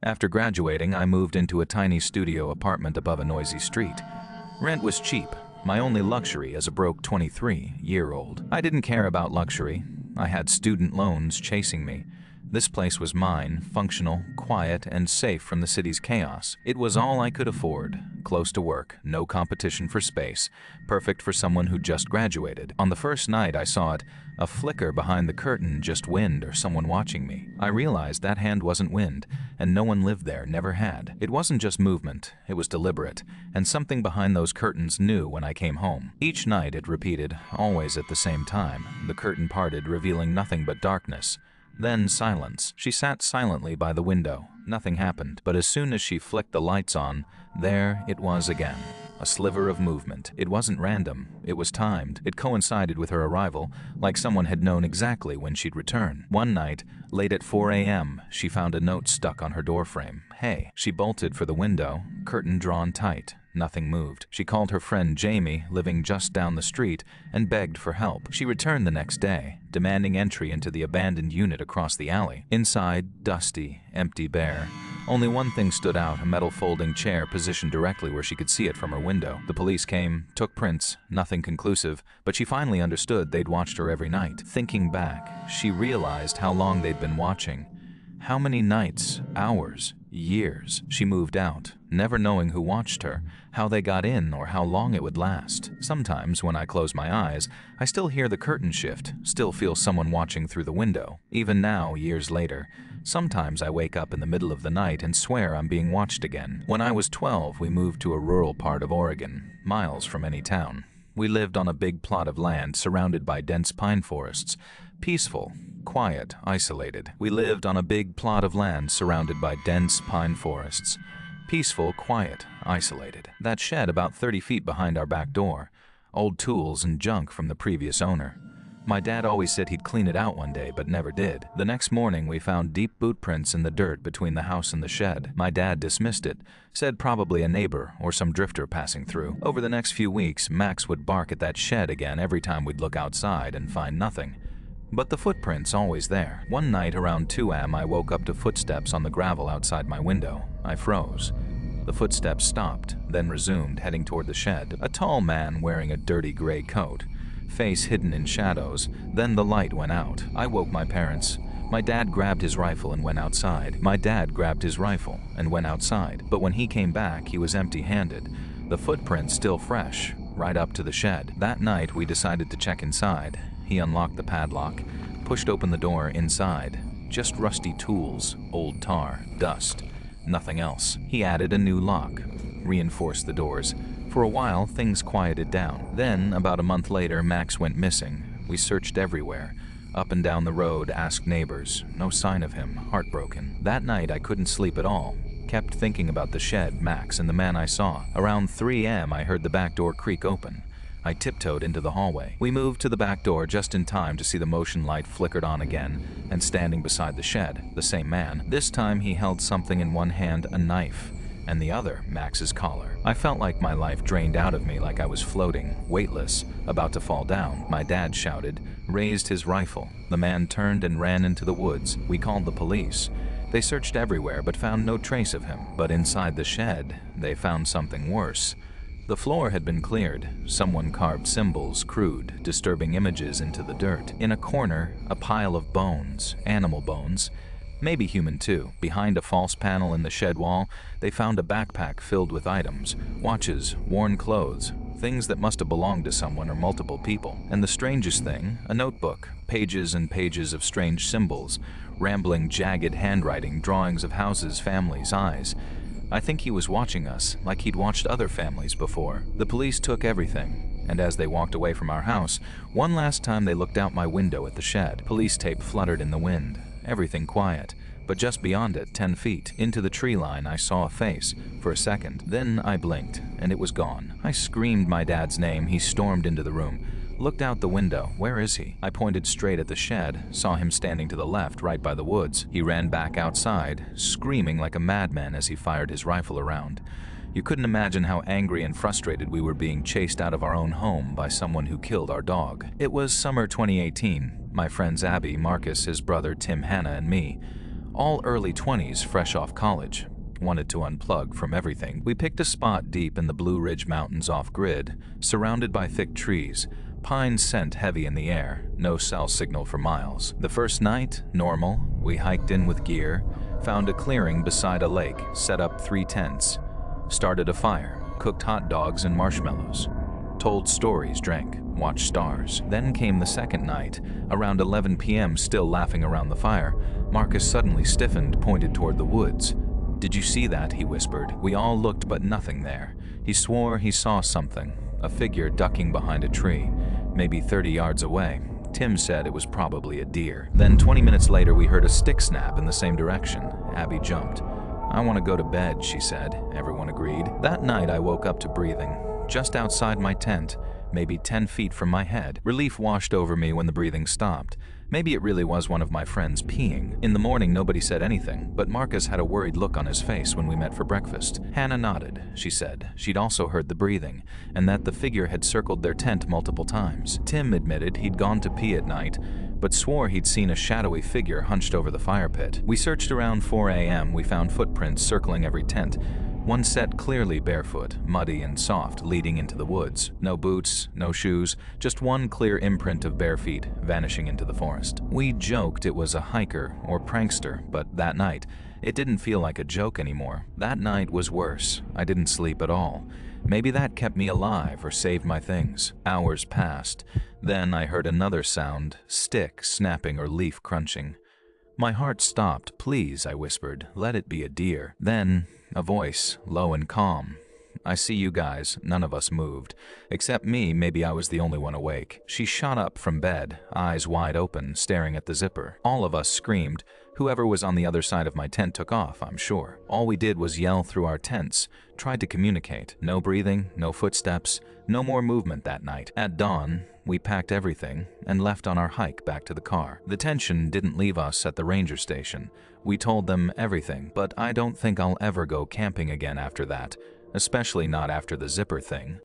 After graduating, I moved into a tiny studio apartment above a noisy street. Rent was cheap, my only luxury as a broke 23-year-old. I didn't care about luxury. I had student loans chasing me. This place was mine, functional, quiet, and safe from the city's chaos. It was all I could afford. Close to work, no competition for space, perfect for someone who just graduated. On the first night I saw it, a flicker behind the curtain, just wind or someone watching me. I realized that hand wasn't wind, and no one lived there, never had. It wasn't just movement, it was deliberate, and something behind those curtains knew when I came home. Each night it repeated, always at the same time. The curtain parted, revealing nothing but darkness. Then silence. She sat silently by the window. Nothing happened, but as soon as she flicked the lights on, there it was again. A sliver of movement. It wasn't random. It was timed. It coincided with her arrival, like someone had known exactly when she'd return. One night, late at 4 a.m., she found a note stuck on her doorframe. Hey. She bolted for the window, curtain drawn tight. Nothing moved. She called her friend Jamie, living just down the street, and begged for help. She returned the next day, demanding entry into the abandoned unit across the alley. Inside, dusty, empty, bare. Only one thing stood out, a metal folding chair positioned directly where she could see it from her window. The police came, took prints, nothing conclusive, but she finally understood they'd watched her every night. Thinking back, she realized how long they'd been watching. How many nights, hours, years. She moved out, never knowing who watched her, how they got in, or how long it would last. Sometimes, when I close my eyes, I still hear the curtain shift, still feel someone watching through the window. Even now, years later, sometimes I wake up in the middle of the night and swear I'm being watched again. When I was 12, we moved to a rural part of Oregon, miles from any town. We lived on a big plot of land surrounded by dense pine forests. Peaceful, quiet, isolated. We lived on a big plot of land surrounded by dense pine forests. Peaceful, quiet, isolated. That shed about 30 feet behind our back door. Old tools and junk from the previous owner. My dad always said he'd clean it out one day, but never did. The next morning, we found deep boot prints in the dirt between the house and the shed. My dad dismissed it, said probably a neighbor or some drifter passing through. Over the next few weeks, Max would bark at that shed again every time we'd look outside and find nothing. But the footprint's always there. One night around 2 a.m. I woke up to footsteps on the gravel outside my window. I froze. The footsteps stopped, then resumed, heading toward the shed. A tall man wearing a dirty gray coat, face hidden in shadows. Then the light went out. I woke my parents. My dad grabbed his rifle and went outside. My dad grabbed his rifle and went outside. But when he came back, he was empty-handed. The footprints still fresh, right up to the shed. That night, we decided to check inside. He unlocked the padlock, pushed open the door inside. Just rusty tools, old tar, dust, nothing else. He added a new lock, reinforced the doors. For a while, things quieted down. Then, about a month later, Max went missing. We searched everywhere. Up and down the road, asked neighbors. No sign of him, heartbroken. That night, I couldn't sleep at all. Kept thinking about the shed, Max, and the man I saw. Around 3 a.m., I heard the back door creak open. I tiptoed into the hallway. We moved to the back door just in time to see the motion light flickered on again, and standing beside the shed, the same man. This time he held something in one hand, a knife, and the other, Max's collar. I felt like my life drained out of me, like I was floating, weightless, about to fall down. My dad shouted, raised his rifle. The man turned and ran into the woods. We called the police. They searched everywhere but found no trace of him. But inside the shed, they found something worse. The floor had been cleared. Someone carved symbols, crude, disturbing images into the dirt. In a corner, a pile of bones, animal bones, maybe human too. Behind a false panel in the shed wall, they found a backpack filled with items, watches, worn clothes, things that must have belonged to someone or multiple people. And the strangest thing, a notebook, pages and pages of strange symbols, rambling, jagged handwriting, drawings of houses, families, eyes. I think he was watching us, like he'd watched other families before. The police took everything, and as they walked away from our house, one last time they looked out my window at the shed. Police tape fluttered in the wind, everything quiet. But just beyond it, 10 feet, into the tree line, I saw a face, for a second. Then I blinked, and it was gone. I screamed my dad's name. He stormed into the room. Looked out the window. Where is he? I pointed straight at the shed, saw him standing to the left, right by the woods. He ran back outside, screaming like a madman as he fired his rifle around. You couldn't imagine how angry and frustrated we were being chased out of our own home by someone who killed our dog. It was summer 2018. My friends Abby, Marcus, his brother Tim, Hannah, and me. All early 20s, fresh off college. Wanted to unplug from everything. We picked a spot deep in the Blue Ridge Mountains off-grid, surrounded by thick trees. Pine scent heavy in the air, no cell signal for miles. The first night, normal. We hiked in with gear, found a clearing beside a lake, set up 3 tents. Started a fire, cooked hot dogs and marshmallows. Told stories, drank, watched stars. Then came the second night. Around 11 p.m., still laughing around the fire, Marcus suddenly stiffened, pointed toward the woods. "Did you see that?" he whispered. We all looked, but nothing there. He swore he saw something, a figure ducking behind a tree, maybe 30 yards away. Tim said it was probably a deer. Then 20 minutes later, we heard a stick snap in the same direction. Abby jumped. "I want to go to bed," she said. Everyone agreed. That night, I woke up to breathing, just outside my tent, maybe 10 feet from my head. Relief washed over me when the breathing stopped. Maybe it really was one of my friends peeing. In the morning, nobody said anything, but Marcus had a worried look on his face when we met for breakfast. Hannah nodded. She said she'd also heard the breathing, and that the figure had circled their tent multiple times. Tim admitted he'd gone to pee at night, but swore he'd seen a shadowy figure hunched over the fire pit. We searched around 4 a.m. We found footprints circling every tent. One set clearly barefoot, muddy and soft, leading into the woods. No boots, no shoes, just one clear imprint of bare feet, vanishing into the forest. We joked it was a hiker or prankster, but that night, it didn't feel like a joke anymore. That night was worse. I didn't sleep at all. Maybe that kept me alive or saved my things. Hours passed. Then I heard another sound, stick snapping or leaf crunching. My heart stopped. "Please," I whispered, "let it be a deer." Then a voice, low and calm. "I see you guys." None of us moved. Except me, maybe I was the only one awake. She shot up from bed, eyes wide open, staring at the zipper. All of us screamed. Whoever was on the other side of my tent took off, I'm sure. All we did was yell through our tents, tried to communicate. No breathing, no footsteps, no more movement that night. At dawn, we packed everything and left on our hike back to the car. The tension didn't leave us at the ranger station. We told them everything, but I don't think I'll ever go camping again after that, especially not after the zipper thing.